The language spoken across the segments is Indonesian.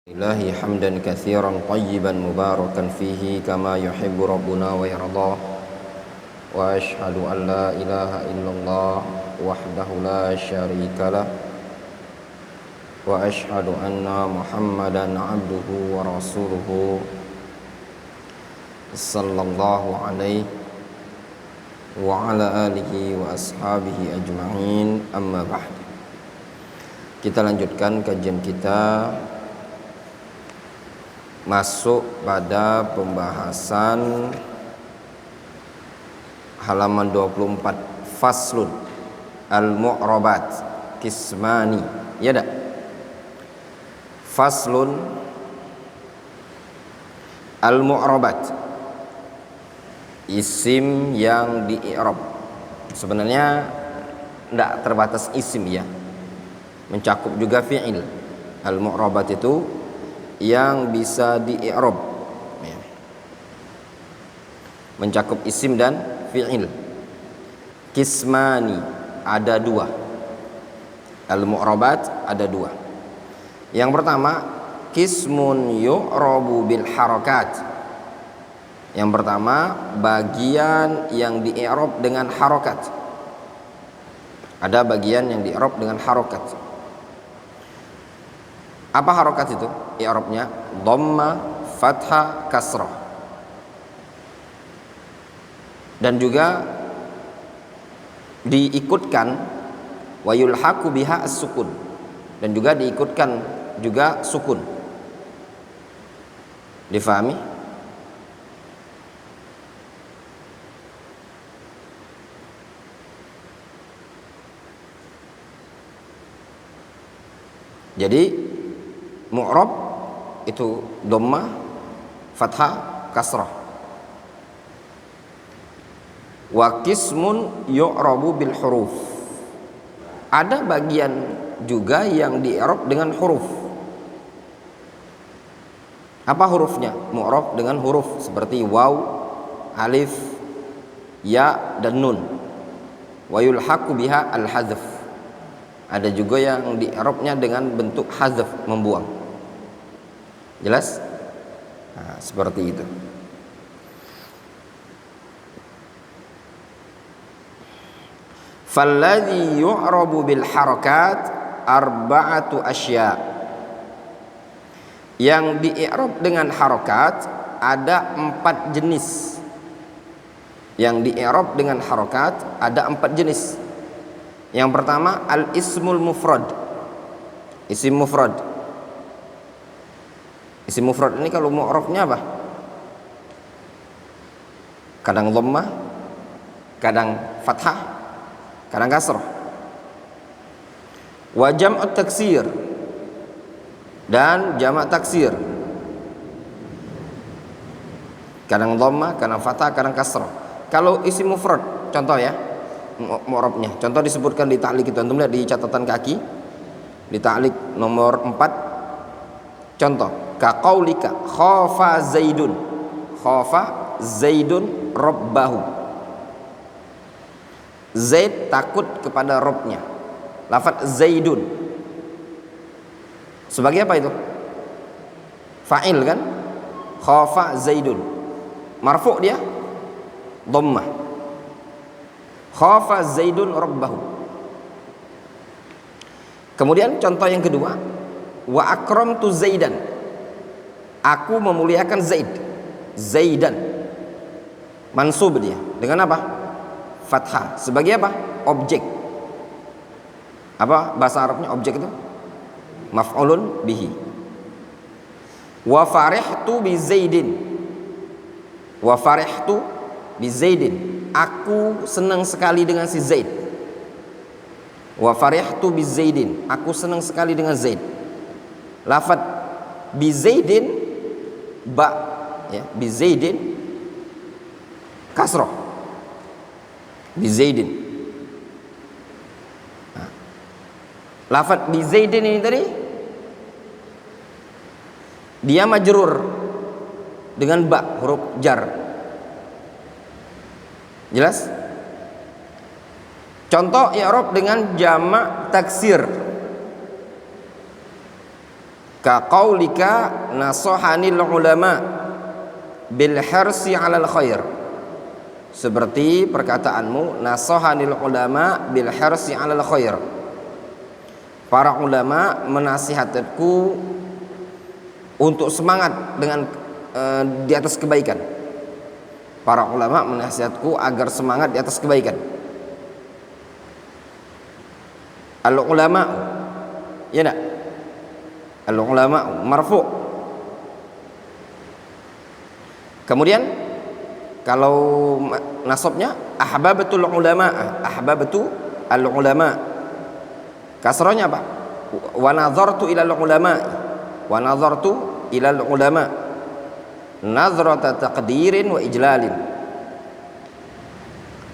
Ilahi hamdan katsiran tayyiban mubarakan fihi kama yuhibbu rabbuna wa yarda. Wa ashhadu an la ilaha illallah wahdahu la syarikalah wa ashhadu anna Muhammadan abduhu wa rasuluhu sallallahu alaihi wa ala alihi wa ashabihi ajma'in, amma ba'd. Kita lanjutkan kajian kita, masuk pada pembahasan halaman 24, faslun al-mu'rabat kismani. Ya dak? Faslun al-mu'rabat, isim yang di-i'rab. Sebenarnya tidak terbatas isim ya, mencakup juga fi'il. Al-mu'rabat itu yang bisa di-i'rab ya, mencakup isim dan fi'il. Kismani, ada dua. Al-mu'rabat ada dua. Yang pertama, kismun yu'rabu bil harakat. Yang pertama, bagian yang di-i'rab dengan harakat. Ada bagian yang di-i'rab dengan harakat. Apa harokat itu? I'rabnya dhamma, fathah, kasrah. Dan juga diikutkan wa yulhaqu biha as-sukun. Dan juga diikutkan juga sukun. Difahami? Jadi mu'rab itu dhamma, fathah, kasrah. Wa qismun yu'rabu bil huruf. Ada bagian juga yang di-i'rab dengan huruf. Apa hurufnya? Mu'rab dengan huruf seperti waw, alif, ya dan nun. Wa yulhaqu biha al-hadzf. Ada juga yang di-i'rabnya dengan bentuk hadzf, membuang. Jelas? Nah, seperti itu. Falladhi yu'rabu bil harakat arba'atu asya. Yang di-i'rab dengan harakat ada 4 jenis. Yang di-i'rab dengan harakat ada 4 jenis. Yang pertama, al-ismul mufrad. Isim mufrad. Isim mufrad ini kalau mu'rabnya apa? Kadang dhammah, kadang fathah, kadang kasrah. Wa jam'ut taksir, dan jamak taksir. Kadang dhammah, kadang fathah, kadang kasrah. Kalau isim mufrad, contoh ya, mu'rabnya. Contoh disebutkan di ta'liq itu, antum lihat di catatan kaki di ta'liq nomor 4. Contoh, ka qaulika khafa zaidun. Khafa zaidun rabbahu. Zaid takut kepada Rabbnya. Lafaz zaidun sebagai apa itu? Fa'il kan? Khafa zaidun. Marfu' dia dhammah. Khafa zaidun rabbahu. Kemudian contoh yang kedua, wa akramtu zaidan. Aku memuliakan Zaid. Zaidan. Mansub dia. Dengan apa? Fathah. Sebagai apa? Objek. Apa bahasa Arabnya objek itu? Maf'ulun bihi. Wa farihtu bi Zaidin. Wa farihtu bi Zaidin. Aku senang sekali dengan si Zaid. Wa farihtu bi Zaidin. Aku senang sekali dengan Zaid. Lafaz bi Zaidin ba ya, bi Zaidin kasrah. Bi Zaidin. Nah, lafaz bi Zaidin ini tadi dia majrur dengan ba, huruf jar. Jelas? Contoh i'rab dengan jamak taksir. Ka qaulika nasohanil ulama bil hirsi 'alal khair. Seperti perkataanmu nasohanil ulama bil hirsi 'alal khair. Para ulama menasihatku untuk semangat dengan di atas kebaikan. Para ulama menasihatku agar semangat di atas kebaikan. Al ulama, ya nak? Al ulama marfu. Kemudian kalau nasabnya ahbabatul ulama, ahbabatu al ulama. Kasrahnya apa? Wa nazartu ilal ulama. Wa nazartu ilal ulama. Nazrata taqdirin wa ijlalin.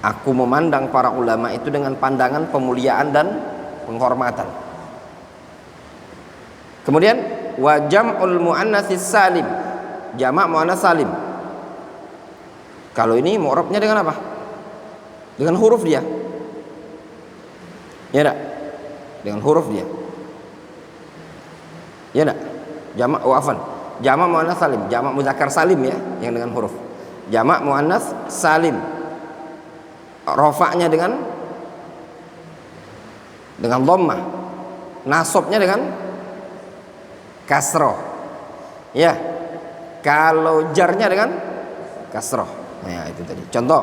Aku memandang para ulama itu dengan pandangan pemuliaan dan penghormatan. Kemudian wa jam'ul muannatsis salim, jamak muannats salim. Kalau ini mu'rabnya dengan apa? Dengan huruf dia. Ya enggak? Dengan huruf dia. Ya enggak? Jamak wafan. Jamak muannats salim, jamak muzakkar salim ya, yang dengan huruf. Jamak muannats salim. Rafa'nya dengan dhammah. Nasabnya dengan kasroh. Ya. Kalau jarnya dengan kasroh. Nah, itu tadi. Contoh.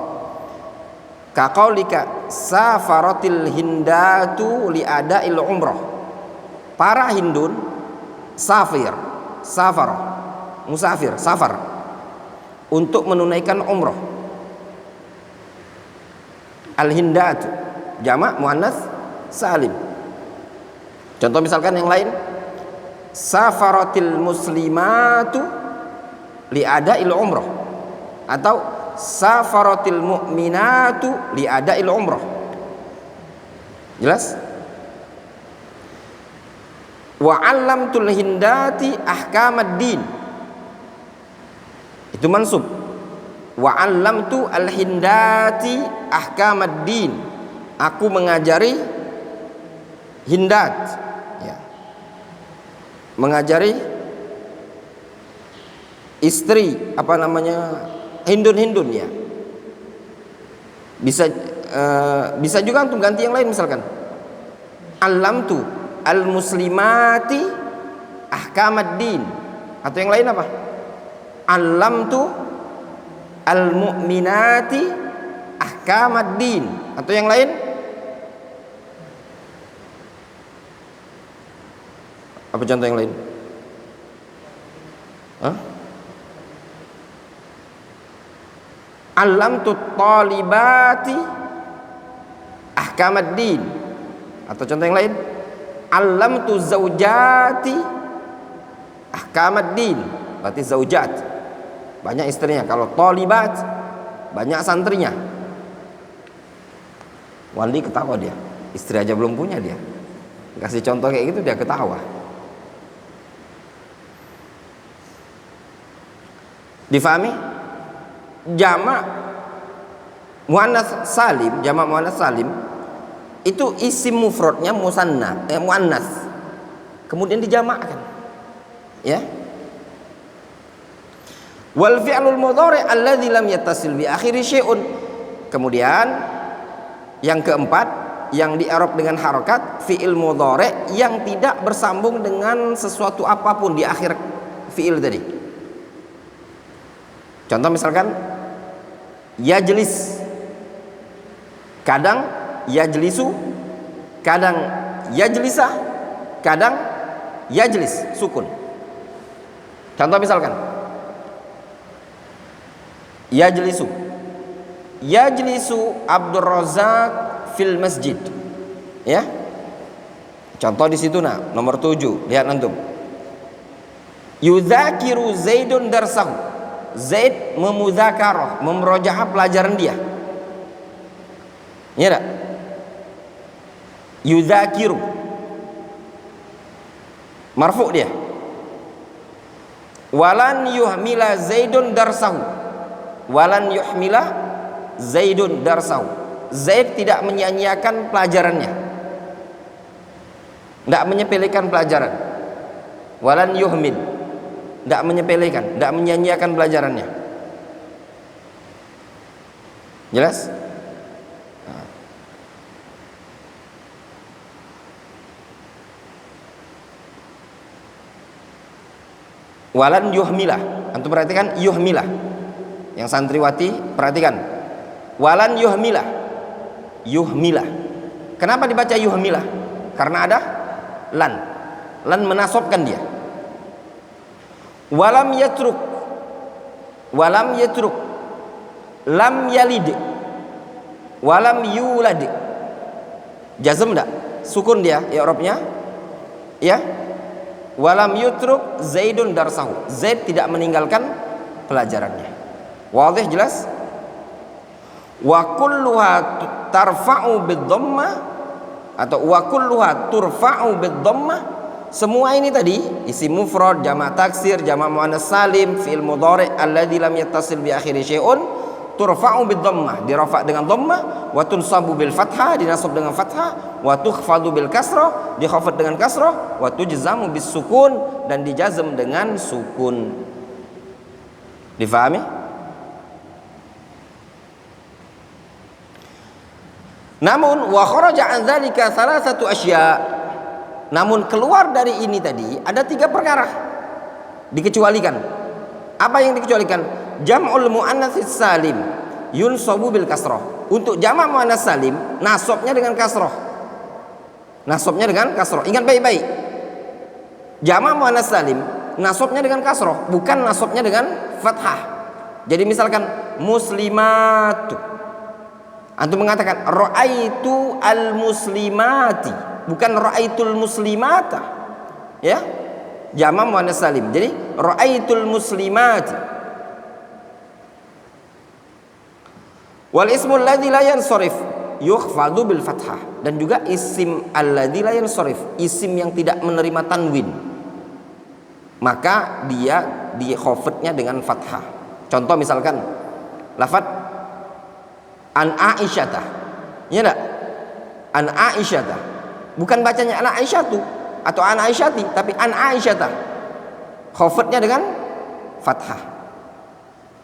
Ka qaulika safaratil hindatu li ada'il umrah. Para Hindun safar, musafir, safar untuk menunaikan umrah. Al-hindatu jamak muannats salim. Contoh misalkan yang lain, safaratil muslimatu li ada'il umrah, atau safaratil mu'minatu li ada'il umrah. Jelas? Wa 'allamtul hindati ahkamad din. Itu mansub. Wa 'allamtu al-hindati ahkamad din. Aku mengajari hindat, ya. Mengajari istri apa namanya? Hindun ya. Bisa juga untuk ganti yang lain, misalkan alamtu al muslimati ahkamad din, atau yang lain apa? Alamtu al mu'minati ahkamad din, atau yang lain apa? Contoh yang lain? Alamtu talibati ahkamad din, atau contoh yang lain? Alamtu zaujati ahkamad din. Berarti zaujat banyak istrinya. Kalau talibat banyak santrinya. Wali ketawa dia, istri aja belum punya dia. Kasih contoh kayak gitu dia ketawa. Difahami? Jamak muannats salim, jamak muannats salim itu isim mufradnya musanna, muannats, kemudian dijamakkan, ya. Wal fi'lul mudhari' alladzi lam yattasil bi akhiri syai'un. Kemudian yang keempat, yang di-i'rab dengan harakat, fi'il mudhari' yang tidak bersambung dengan sesuatu apapun di akhir fi'il tadi. Contoh misalkan yajlis, kadang yajlisu, kadang yajlisah, kadang yajlis, sukun. Contoh misalkan yajlisu Abdul Razak fil masjid, ya. Contoh di situ nah, nomor 7, lihat antum. Yudzakiru Zaidun darsahu. Zaid memudzakarah, memurojaah pelajaran dia. Ya enggak? Yudzakiru marfu dia. Walan yuhmila Zaidun darsahu. Walan yuhmila Zaidun darsahu. Zaid tidak menyia-nyiakan pelajarannya, tidak menyepelekan pelajaran. walan yuhmil, tidak menyepelekan, tidak menyanyiakan pelajarannya. Jelas? Walan yuhmilah, antum perhatikan yuhmilah, yang santriwati perhatikan, walan yuhmilah, yuhmilah. Kenapa dibaca yuhmilah? Karena ada lan menasobkan dia. Walam yatruk, lam yalid, walam yulad. Jazm enggak? Sukun dia i'rabnya, ya. Walam yutruk Zaidun darsahu, Zaid tidak meninggalkan pelajarannya. Wadih, jelas? Wa kulluha tarfa'u bid-dhammah atau wa kulluha turfa'u bid-dhammah. Semua ini tadi isim mufrad, jamak taksir, jamak muannas salim, fi'il mudhari' alladzi lam yattasil bi akhiri syai'un, turfa'u bid-dhammah, dirafa' dengan dhammah, wa tunsabu bil fathah, dinasab dengan fathah, wa tukhfadu bil kasrah, dikhafad dengan kasrah, wa tujzamu bis sukun, dan dijazm dengan sukun. Difahami? Namun wa kharaja an dzalika thalathatu asya'. Namun keluar dari ini tadi ada 3 perkara dikecualikan. Apa yang dikecualikan? Jam'ul muannats salim yunsabu bil kasrah. Untuk jamak muannats salim nasabnya dengan kasrah. Nasabnya dengan kasrah. Ingat baik-baik. Jamak muannats salim nasabnya dengan kasrah, bukan nasabnya dengan fathah. Jadi misalkan muslimatu, antum mengatakan ra'aitu al muslimati, bukan ra'aitul muslimata, ya, jamak muannats salim. Jadi ra'aitul muslimati. Wal ismul ladzi la yansharif yukhfadu bil fathah, dan juga isim alladzi la yansharif, isim yang tidak menerima tanwin, maka dia dikhafadnya dengan fathah. Contoh misalkan lafaz an aisyata, ya enggak? An aisyata, bukan bacanya an aisyatu atau an aisyati, tapi an aisyata, khafadnya dengan fathah.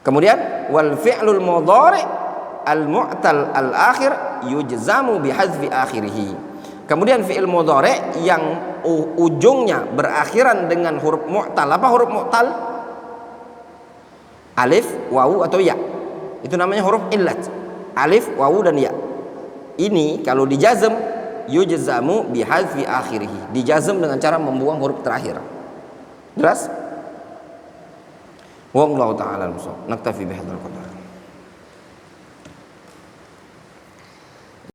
Kemudian wal fi'lul mudhari' al mu'tal al akhir yujzamu bihadzfi akhirih. Kemudian fi'il mudhari' yang ujungnya berakhiran dengan huruf mu'tal. Apa huruf mu'tal? Alif, wawu atau ya. Itu namanya huruf illat. Alif, wawu dan ya. Ini kalau dijazm yujzamu bihadzfi akhirih, dijazm dengan cara membuang huruf terakhir. Jelas? Wallahu ta'ala al-musawwab. Naktafi bihadzal qadar.